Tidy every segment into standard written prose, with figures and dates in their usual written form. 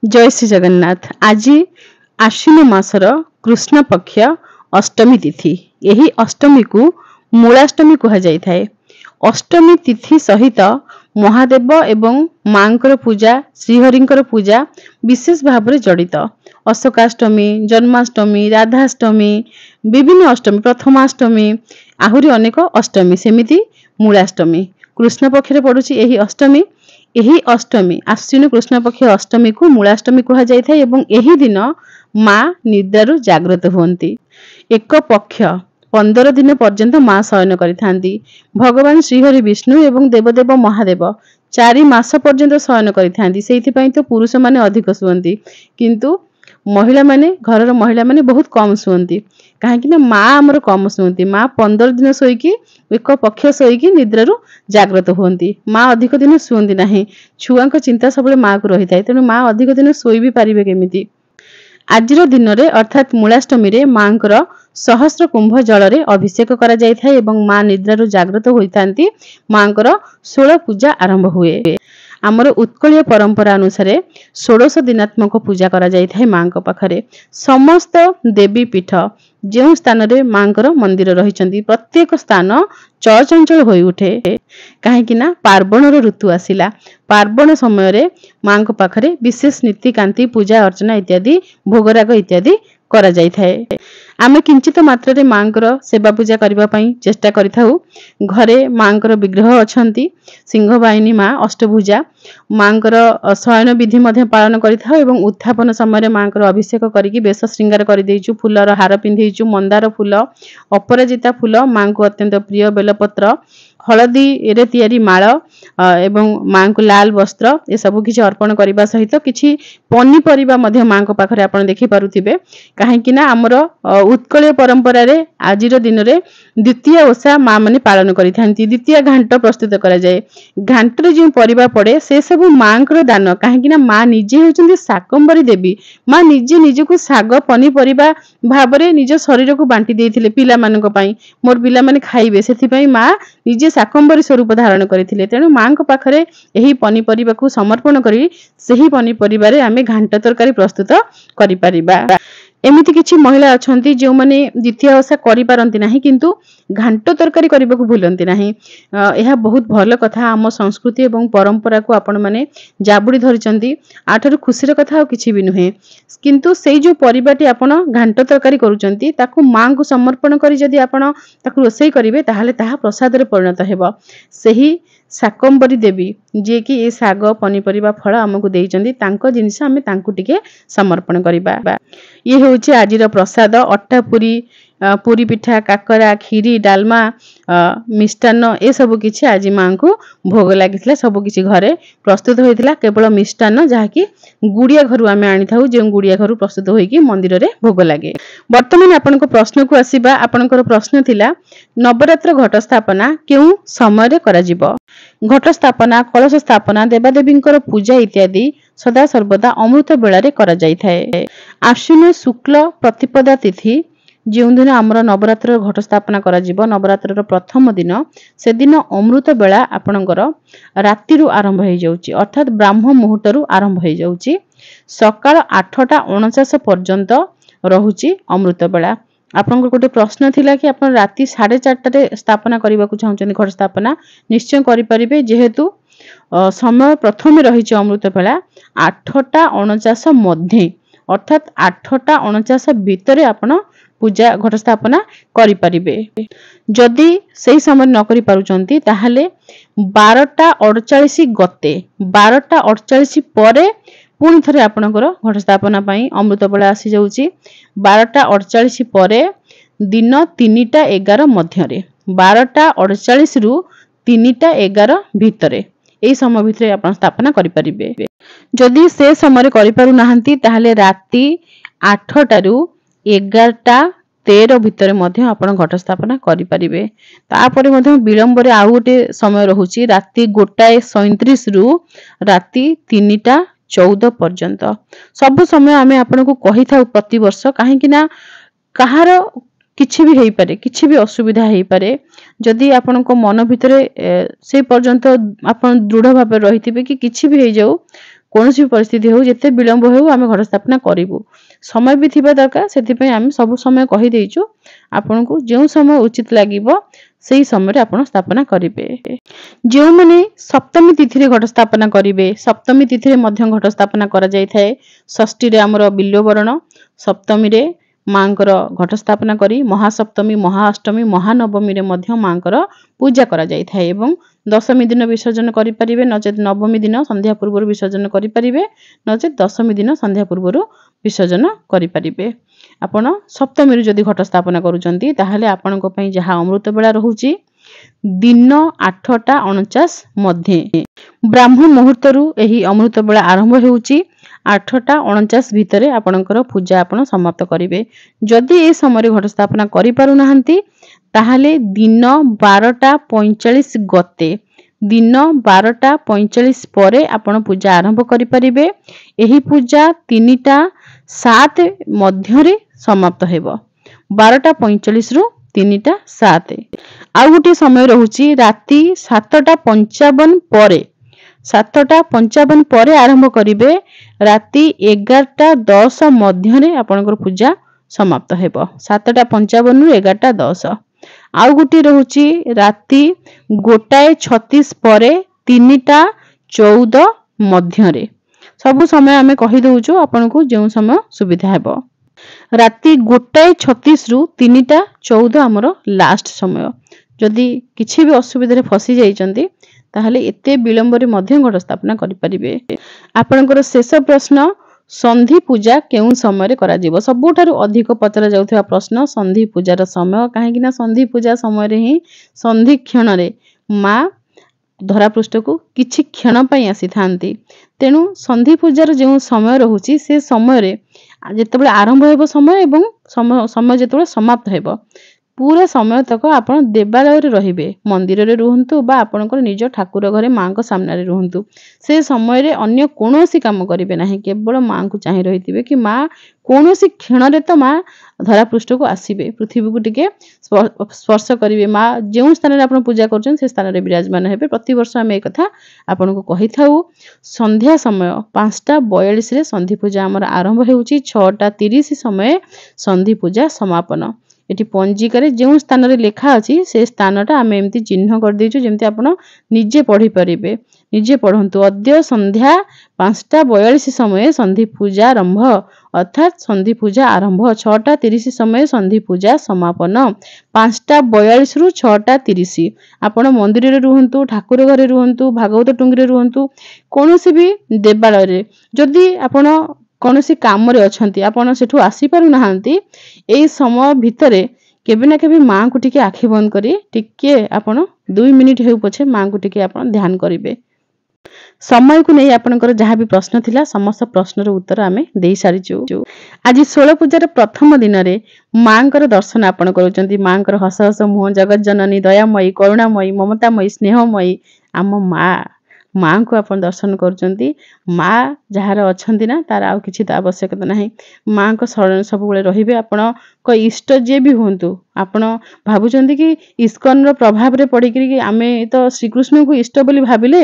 जय श्री जगन्नाथ। आज आश्विन मासर कृष्ण पक्ष अष्टमी तिथि। यही अष्टमी को मूलाष्टमी कहा जाय थाए। अष्टमी तिथि सहित महादेव एवं मांकर पूजा श्रीहरिंकर पूजा विशेष भाव में जड़ित। अशोकाष्टमी, जन्माष्टमी, राधाष्टमी, विभिन्न अष्टमी, प्रथमाष्टमी, आहुरी अनेक अष्टमी, सेमिति मूलाष्टमी कृष्ण पक्ष पड़ुछि। यही अष्टमी अष्टमी आश्विन कृष्ण पक्ष अष्टमी को मूलाष्टमी कहा जाय थाए एवं एही दिन मां निद्रारु जागृत हुअन्ति। एक पक्ष 15 दिन पर्यंत मां शयन करिथांती। भगवान श्रीहरि विष्णु एवं देवदेव महादेव 4 मास पर्यंत शयन करिथांती। सेइथि पई तो पुरुष माने अधिक सुअन्ति, किंतु महिला माने घरर महिला माने बहुत कम सुअन्ति। काहेकि ना मां हमर कम सुअन्ति। मां 15 दिन सोईकी एक पक्ष सोईकी निद्रारु जागृत हुअन्ति। मां अधिक दिन सुअन्ति नाही। छुआंक चिंता सबले मां को रही थाए, तेणु मां अधिक दिन सोई भी पारिबे केमिति। आजिर दिन रे अर्थात मूलाष्टमी रे मांकर सहस्र कुंभ जल रे अभिषेक करा जाय थाए एवं मां निद्रारु जागृत होइतांती। मांकर 16 पूजा आरंभ हुए। आमर उत्कलीय परंपरा अनुसार 16 दिनात्मक पूजा करा जाय थाए मांक पाखरे। समस्त देवी पीठ जो स्थान रे मांकर मंदिर रहिचंती प्रत्येक स्थान चळचंचल होई उठे। काहेकि ना पार्वणर ऋतु आसिला। पार्वण समय रे मांक पाखरे विशेष नीति कांति पूजा अर्चना इत्यादि भोगराग इत्यादि करा जाय थाए। आमे किंचित मात्रा रे मांकर सेवा पूजा करबा पई चेष्टा करिथाउ। घरे मांकर विग्रह अछंती। सिंहवाहिनी मां अष्टभुजा मांकर शयन विधि मध्ये पालन करिथाउ एवं उत्थापन समय रे मांकर अभिषेक करिकि बेश श्रृंगार करि देइचु। फुलर हार पिंधेइचु। मंदार फूल, अपराजिता फूल, मां को अत्यंत प्रिय बेलपत्र, हलदी रे तैयारी माळ एवं मां को लाल वस्त्र ए सब किछि अर्पण करिबा सहित किछि पन्नी परिबा मध्ये मां को पाखरे आपण देखि पारुथिबे। काहेकि ना हमर उत्कलीय परंपरा रे आजिर दिन रे द्वितीय ओषा मां माने पालन करिथांती। द्वितीय घांट प्रस्तुत करा जाय। घांट रे जे परिबा पड़े से सब मांकर दान। काहेकि ना मां निजे होचंती शाकंबरी देवी। मां निजे निजको साग पनी परिबा भाबरे निज शरीर को बांटी देइथिले पिला मानक पई। मोर पिला माने खाइबे सेथि पई मां निजे शाकंबरी स्वरूप धारण करिथिले। तेणु मांक पाखरे एही पनी परिबा को समर्पण करी सेही पनी परिबा रे आमे घांट तरकारी प्रस्तुत करि परिबा। एमिति किछि महिला अछंती जो माने द्वितीय ओषा करि पारंती नाही, किंतु घांट तरकारी करबा को भूलंती नाही। एहा बहुत भल कथा। आम संस्कृति एवं परंपरा को आपण माने जाबुडी धरिचंती। आठर खुशीर कथा और किछि भी नुहे। किंतु सेई जो परिबाटी आपण घांट तरकारी करूचंती ताकू मां को समर्पण करी जदी आपण ताकू रोसई करिवे ताहाले ताहा प्रसाद रे परिणत हेबो। सेही शाकंबरी देवी जे कि ए साग पनीपरिबा फल हमकु देइचंती तांको जिनिस आमे तांकु टिके समर्पण करिबा। ये होउची आजिर प्रसाद। अट्टा पूरी, पूरी पिठा, काकरा, खीरी, डालमा, मिष्टान्न ए सब किछि आज मां को भोग लागिथिला। सब किछि घरे प्रस्तुत होइथिला। केवल मिष्टान्न जहा कि गुड़िया घरु आमे आनी थाउ, जे गुड़िया घरु प्रस्तुत होई कि मंदिर रे भोग लागे। वर्तमान आपन को प्रश्न को आसीबा। आपनकर प्रश्न थिला नवरात्र घट स्थापना केउ समय रे करा जिवो। घट स्थापना, कलश स्थापना, देवादेवींकर पूजा इत्यादि सदा सर्वदा अमृत बेला रे करा जाय थाए। आश्विन शुक्ल प्रतिपदा तिथि जो दिन आमर नवरात्र घट स्थापना करा जिवो, नवरात्र प्रथम दिन से दिन अमृत बेला आपणकर राति रु आरंभ हो जाउची, अर्थात ब्राह्म मुहूर्त रु आरंभ हो जाउची। सकाळ 8:49 पर्यंत रहुची अमृत बेला। आपनकर गोटे प्रश्न थिला कि आपण राति 4:30 रे स्थापना करबा को चाहउचन घट स्थापना। निश्चय करि परिबे, जेहेतु समय प्रथमे रहिची अमृत बेला 8:49 मध्ये, अर्थात 8:49 भितरे आपण पूजा घट स्थापना करि परिबे। जदि सेही समय न करि पारुचंती ताहाले 12:48 गते 12:48 परे पुणी थरे आपणकर घट स्थापना पई अमृत बेला आसी जाउची। 12:48 परे दिन 3:11 मध्यरे, 12:48 रु 3:11 भितरे एई समय भितरे आपण स्थापना करि परिबे। जदि से समय करि पारु नाहंती ताहाले राति 8 रु 11:13 भितरे मध्य आपण घट स्थापना करि परिबे। तापरे मध्य विलंब रे आउ गोटे समय रहुची राति 1:37 रु राति 3:14 पर्यंत। सब समय आमे आपण को कहि थाउ प्रति वर्ष, काहे कि ना कहार किछि भी हेई पारे, किछि भी असुविधा हेई पारे। जदि आपण को मन भितरे से पर्यंत आपण दृढ़ भाबे रहिथिबे कि किछि भी हेई जाऊ, କୌଣସି ପରିସ୍ଥିତି ହଉ ଯେତେ ବିଳମ୍ବ ହେଉ ଆମେ ଘଟ ସ୍ଥାପନା କରିବୁ। ସମୟ ବି ଥିବା ଦରକାର, ସେଥିପାଇଁ ଆମେ ସବୁ ସମୟ କହିଦେଇଛୁ। ଆପଣଙ୍କୁ ଯେଉଁ ସମୟ ଉଚିତ ଲାଗିବ ସେଇ ସମୟରେ ଆପଣ ସ୍ଥାପନା କରିବେ। ଯେଉଁମାନେ ସପ୍ତମୀ ତିଥିରେ ଘଟ ସ୍ଥାପନା କରିବେ, ସପ୍ତମୀ ତିଥିରେ ମଧ୍ୟ ଘଟ ସ୍ଥାପନା କରାଯାଇଥାଏ। ଷଷ୍ଠୀରେ ଆମର ବିଲ୍ୱବରଣ, ସପ୍ତମୀରେ ମାଙ୍କର ଘଟ ସ୍ଥାପନା କରି ମହାସପ୍ତମୀ, ମହାଅଷ୍ଟମୀ, ମହାନବମୀରେ ମଧ୍ୟ ମାଙ୍କର ପୂଜା କରାଯାଇଥାଏ ଏବଂ ଦଶମୀ ଦିନ ବିସର୍ଜନ କରିପାରିବେ, ନଚେତ୍ ନବମୀ ଦିନ ସନ୍ଧ୍ୟା ପୂର୍ବରୁ ବିସର୍ଜନ କରିପାରିବେ, ନଚେତ୍ ଦଶମୀ ଦିନ ସନ୍ଧ୍ୟା ପୂର୍ବରୁ ବିସର୍ଜନ କରିପାରିବେ। ଆପଣ ସପ୍ତମୀରୁ ଯଦି ଘଟ ସ୍ଥାପନା କରୁଛନ୍ତି ତାହେଲେ ଆପଣଙ୍କ ପାଇଁ ଯାହା ଅମୃତ ବେଳା ରହୁଛି ଦିନ 8ଟା 49 ମଧ୍ୟେ ବ୍ରାହ୍ମ ମୁହୂର୍ତ୍ତରୁ ଏହି ଅମୃତ ବେଳା ଆରମ୍ଭ ହେଉଛି। 8ଟା 49 ଭିତରେ ଆପଣଙ୍କର ପୂଜା ଆପଣ ସମାପ୍ତ କରିବେ। ଯଦି ଏ ସମୟରେ ଘଟ ସ୍ଥାପନା କରିପାରୁନାହାନ୍ତି ତାହେଲେ ଦିନ 12ଟା 45 ଗତେ, ଦିନ 12ଟା 45 ପରେ ଆପଣ ପୂଜା ଆରମ୍ଭ କରିପାରିବେ। ଏହି ପୂଜା 3ଟା 7 ମଧ୍ୟରେ ସମାପ୍ତ ହେବ। 12ଟା 45 ରୁ 3ଟା 7। ଆଉ ଗୋଟିଏ ସମୟ ରହୁଛି ରାତି 7ଟା 55 ପରେ, 7ଟା 55 ପରେ ଆରମ୍ଭ କରିବେ, ରାତି 11ଟା 10 ମଧ୍ୟରେ ଆପଣଙ୍କର ପୂଜା ସମାପ୍ତ ହେବ। 7ଟା 55 ରୁ 11ଟା 10। ଆଉ ଗୋଟିଏ ରହୁଛି ରାତି 1ଟାଏ 36 ପରେ 3ଟା 14 ମଧ୍ୟରେ। ସବୁ ସମୟ ଆମେ କହିଦଉଛୁ ଆପଣଙ୍କୁ ଯେଉଁ ସମୟ ସୁବିଧା ହେବ। ରାତି 1ଟାଏ 36 ରୁ 3ଟା 14 ଆମର ଲାଷ୍ଟ ସମୟ। ଯଦି କିଛି ବି ଅସୁବିଧାରେ ଫସି ଯାଇଛନ୍ତି ତାହେଲେ ଏତେ ବିଳମ୍ବରେ ମଧ୍ୟ ଘଟ ସ୍ଥାପନା କରିପାରିବେ। ଆପଣଙ୍କର ଶେଷ ପ୍ରଶ୍ନ, ସନ୍ଧି ପୂଜା କେଉଁ ସମୟରେ କରାଯିବ? ସବୁଠାରୁ ଅଧିକ ପଚରା ଯାଉଥିବା ପ୍ରଶ୍ନ ସନ୍ଧି ପୂଜାର ସମୟ, କାହିଁକି ନା ସନ୍ଧି ପୂଜା ସମୟରେ ହିଁ ସନ୍ଧି କ୍ଷଣରେ ମା ଧରାପୃଷ୍ଠକୁ କିଛି କ୍ଷଣ ପାଇଁ ଆସିଥାନ୍ତି। ତେଣୁ ସନ୍ଧି ପୂଜାର ଯେଉଁ ସମୟ ରହୁଛି ସେ ସମୟରେ ଯେତେବେଳେ ଆରମ୍ଭ ହେବ ସମୟ ଏବଂ ସମୟ ଯେତେବେଳେ ସମାପ୍ତ ହେବ, ପୁରା ସମୟ ତକ ଆପଣ ଦେବାଳୟରେ ରହିବେ, ମନ୍ଦିରରେ ରୁହନ୍ତୁ ବା ଆପଣଙ୍କର ନିଜ ଠାକୁର ଘରେ ମାଙ୍କ ସାମ୍ନାରେ ରୁହନ୍ତୁ। ସେ ସମୟରେ ଅନ୍ୟ କୌଣସି କାମ କରିବେ ନାହିଁ, କେବଳ ମାଙ୍କୁ ଚାହିଁ ରହିଥିବେ କି ମା କୌଣସି କ୍ଷଣରେ ତ ମା ଧରାପୃଷ୍ଠକୁ ଆସିବେ, ପୃଥିବୀକୁ ଟିକେ ସ୍ପର୍ଶ କରିବେ। ମା ଯେଉଁ ସ୍ଥାନରେ ଆପଣ ପୂଜା କରୁଛନ୍ତି ସେ ସ୍ଥାନରେ ବିରାଜମାନ ହେବେ। ପ୍ରତିବର୍ଷ ଆମେ ଏ କଥା ଆପଣଙ୍କୁ କହିଥାଉ। ସନ୍ଧ୍ୟା ସମୟ 5ଟା 42ରେ ସନ୍ଧି ପୂଜା ଆମର ଆରମ୍ଭ ହେଉଛି। 6ଟା 30 ସମୟରେ ସନ୍ଧି ପୂଜା ସମାପନ। ଏଠି ପଞ୍ଜିକାରେ ଯେଉଁ ସ୍ଥାନରେ ଲେଖା ଅଛି ସେ ସ୍ଥାନଟା ଆମେ ଏମିତି ଚିହ୍ନ କରିଦେଇଛୁ ଯେମିତି ଆପଣ ନିଜେ ପଢିପାରିବେ। ନିଜେ ପଢନ୍ତୁ। ଅଦ୍ୟ ସନ୍ଧ୍ୟା 5ଟା 42 ସମୟରେ ସନ୍ଧି ପୂଜା ଆରମ୍ଭ, ଅର୍ଥାତ୍ ସନ୍ଧି ପୂଜା ଆରମ୍ଭ। 6ଟା 30 ସମୟରେ ସନ୍ଧି ପୂଜା ସମାପନ। 5ଟା 42 ରୁ 6ଟା 30 ଆପଣ ମନ୍ଦିରରେ ରୁହନ୍ତୁ, ଠାକୁର ଘରେ ରୁହନ୍ତୁ, ଭାଗବତ ଟୁଙ୍ଗିରେ ରୁହନ୍ତୁ, କୌଣସି ବି ଦେବାଳୟରେ। ଯଦି ଆପଣ କୌଣସି କାମରେ ଅଛନ୍ତି, ଆପଣ ସେଠୁ ଆସିପାରୁନାହାନ୍ତି, ଏଇ ସମୟ ଭିତରେ କେବେ ନା କେବେ ମାଙ୍କୁ ଟିକେ ଆଖି ବନ୍ଦ କରି ଟିକେ ଆପଣ 2 ମିନିଟ୍ ହେଉ ପଛେ ମାଙ୍କୁ ଟିକେ ଆପଣ ଧ୍ୟାନ କରିବେ। ସମୟକୁ ନେଇ ଆପଣଙ୍କର ଯାହା ବି ପ୍ରଶ୍ନ ଥିଲା ସମସ୍ତ ପ୍ରଶ୍ନର ଉତ୍ତର ଆମେ ଦେଇ ସାରିଛୁ। ଆଜି ଷୋଳ ପୂଜାର ପ୍ରଥମ ଦିନରେ ମାଙ୍କର ଦର୍ଶନ ଆପଣ କରୁଛନ୍ତି। ମାଙ୍କର ହସ ହସ ମୁହଁ, ଜଗତ ଜନନୀ, ଦୟାମୟୀ, କରୁଣାମୟୀ, ମମତାମୟୀ, ସ୍ନେହମୟୀ ଆମ ମାଙ୍କୁ ଆପଣ ଦର୍ଶନ କରୁଛନ୍ତି। ମା ଯାହାର ଅଛନ୍ତି ନା ତାର ଆଉ କିଛି ତ ଆବଶ୍ୟକତା ନାହିଁ। ମାଙ୍କ ଶରଣ ସବୁବେଳେ ରହିବେ। ଆପଣଙ୍କ ଇଷ୍ଟ ଯିଏ ବି ହୁଅନ୍ତୁ, ଆପଣ ଭାବୁଛନ୍ତି କି ଇସ୍କନର ପ୍ରଭାବରେ ପଡ଼ିକିରି ଆମେ ତ ଶ୍ରୀକୃଷ୍ଣଙ୍କୁ ଇଷ୍ଟ ବୋଲି ଭାବିଲେ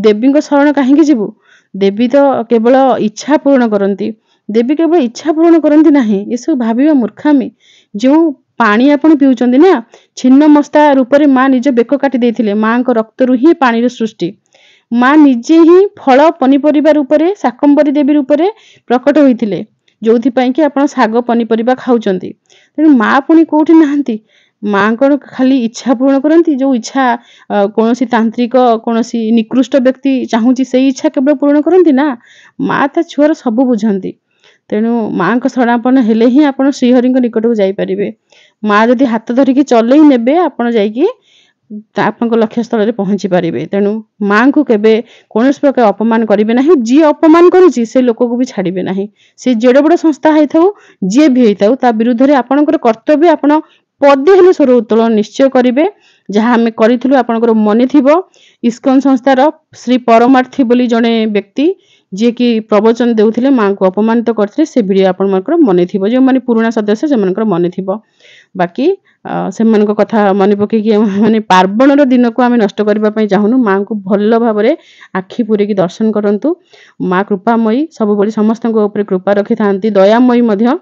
ଦେବୀଙ୍କ ଶରଣ କାହିଁକି ଯିବୁ? ଦେବୀ ତ କେବଳ ଇଚ୍ଛା ପୂରଣ କରନ୍ତି। ଦେବୀ କେବଳ ଇଚ୍ଛା ପୂରଣ କରନ୍ତି ନାହିଁ, ଏସବୁ ଭାବିବା ମୂର୍ଖାମୀ। ଯେଉଁ ପାଣି ଆପଣ ପିଉଛନ୍ତି ନା, ଛିନ୍ନ ମସ୍ତା ରୂପରେ ମା ନିଜ ବେକ କାଟି ଦେଇଥିଲେ। ମାଙ୍କ ରକ୍ତରୁ ହିଁ ପାଣିର ସୃଷ୍ଟି। ମା ନିଜେ ହିଁ ଫଳ ପନିପରିବା ରୂପରେ ଶାକମ୍ଭରୀ ଦେବୀ ରୂପରେ ପ୍ରକଟ ହୋଇଥିଲେ, ଯୋଉଥିପାଇଁ କି ଆପଣ ଶାଗ ପନିପରିବା ଖାଉଛନ୍ତି। ତେଣୁ ମା ପୁଣି କୋଉଠି ନାହାନ୍ତି? ମାଙ୍କର ଖାଲି ଇଚ୍ଛା ପୂରଣ କରନ୍ତି। ଯୋଉ ଇଚ୍ଛା କୌଣସି ତାନ୍ତ୍ରିକ, କୌଣସି ନିକୃଷ୍ଟ ବ୍ୟକ୍ତି ଚାହୁଁଛି ସେଇ ଇଚ୍ଛା କେବଳ ପୂରଣ କରନ୍ତି ନା, ମା ତା ଛୁଆର ସବୁ ବୁଝନ୍ତି। ତେଣୁ ମାଙ୍କ ଶରଣାପନ୍ନ ହେଲେ ହିଁ ଆପଣ ଶ୍ରୀହରିଙ୍କ ନିକଟକୁ ଯାଇପାରିବେ। ମା ଯଦି ହାତ ଧରିକି ଚଲେଇ ନେବେ ଆପଣ ଯାଇକି ଆପଣଙ୍କ ଲକ୍ଷ୍ୟସ୍ଥଳରେ ପହଞ୍ଚି ପାରିବେ। ତେଣୁ ମାଙ୍କୁ କେବେ କୌଣସି ପ୍ରକାର ଅପମାନ କରିବେ ନାହିଁ। ଯିଏ ଅପମାନ କରୁଛି ସେ ଲୋକକୁ ବି ଛାଡ଼ିବେ ନାହିଁ। ସେ ଯେଡ଼େ ବଡ଼ ସଂସ୍ଥା ହେଇଥାଉ, ଯିଏ ବି ହେଇଥାଉ, ତା ବିରୁଦ୍ଧରେ ଆପଣଙ୍କର କର୍ତ୍ତବ୍ୟ ଆପଣ ପଦେ ହେଲେ ସ୍ୱର ଉତ୍ତୋଳନ ନିଶ୍ଚୟ କରିବେ। ଯାହା ଆମେ କରିଥିଲୁ ଆପଣଙ୍କର ମନେ ଥିବ, ଇସ୍କନ ସଂସ୍ଥାର ଶ୍ରୀ ପରମାର୍ଥୀ ବୋଲି ଜଣେ ବ୍ୟକ୍ତି ଯିଏକି ପ୍ରବଚନ ଦେଉଥିଲେ, ମାଙ୍କୁ ଅପମାନିତ କରିଥିଲେ, ସେ ଭିଡ଼ିଓ ଆପଣଙ୍କର ମନେ ଥିବ। ଯେଉଁମାନେ ପୁରୁଣା ସଦସ୍ୟ ସେମାନଙ୍କର ମନେ ଥିବ। बाकी सेमानक कथा मन पकईकि माने पार्वणर दिन को आम नष्ट करने चाहूनु। माँ को भल भाव आखि पूरेक दर्शन करंतु। माँ कृपामयी सब समस्त कृपा रखि था, दयामयी।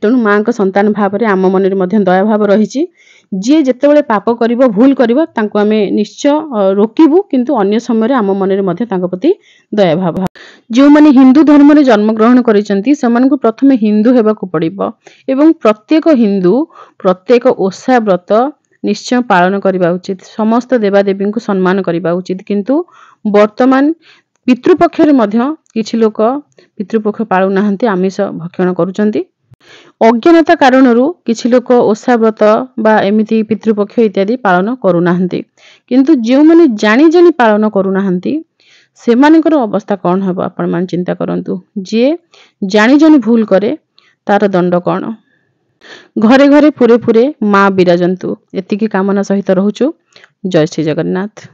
तेणु माँ को संतान भाव में आम मन में दया भाव रही। जी जितेबाला पाप कर भूल कर निश्चय रोकबू, किंतु अन्य समय आम मन में प्रति दया भाव। जो माने हिंदू धर्म रे जन्म ग्रहण करिसेंती सेमानकु प्रथमे हिंदू हेबाकु पड़िबो एवं प्रत्येक हिंदू प्रत्येक ओषा व्रत निश्चय पालन करबा उचित। समस्त देवादेवी को सम्मान करबा उचित। किंतु वर्तमान पितृपक्ष रे मध्य किछि लोक पितृपक्ष पाळु नाहंती, आमिष भक्षण करूचंती। अज्ञानता कारणरू किछि लोक ओषा व्रत बा एमिति पितृपक्ष इत्यादि पालन करू नाहंती। किंतु जो माने जानि जानि पालन करू नाहंती सेमानकर अवस्था कौन हबो आपण मान चिंता करंतु। जे जानि जानि भूल करे तार दंड कौन। घरे घरे पुरे पुरे माँ विराजंतु। एतिकी कामना सहित रहूचु। जय श्री जगन्नाथ।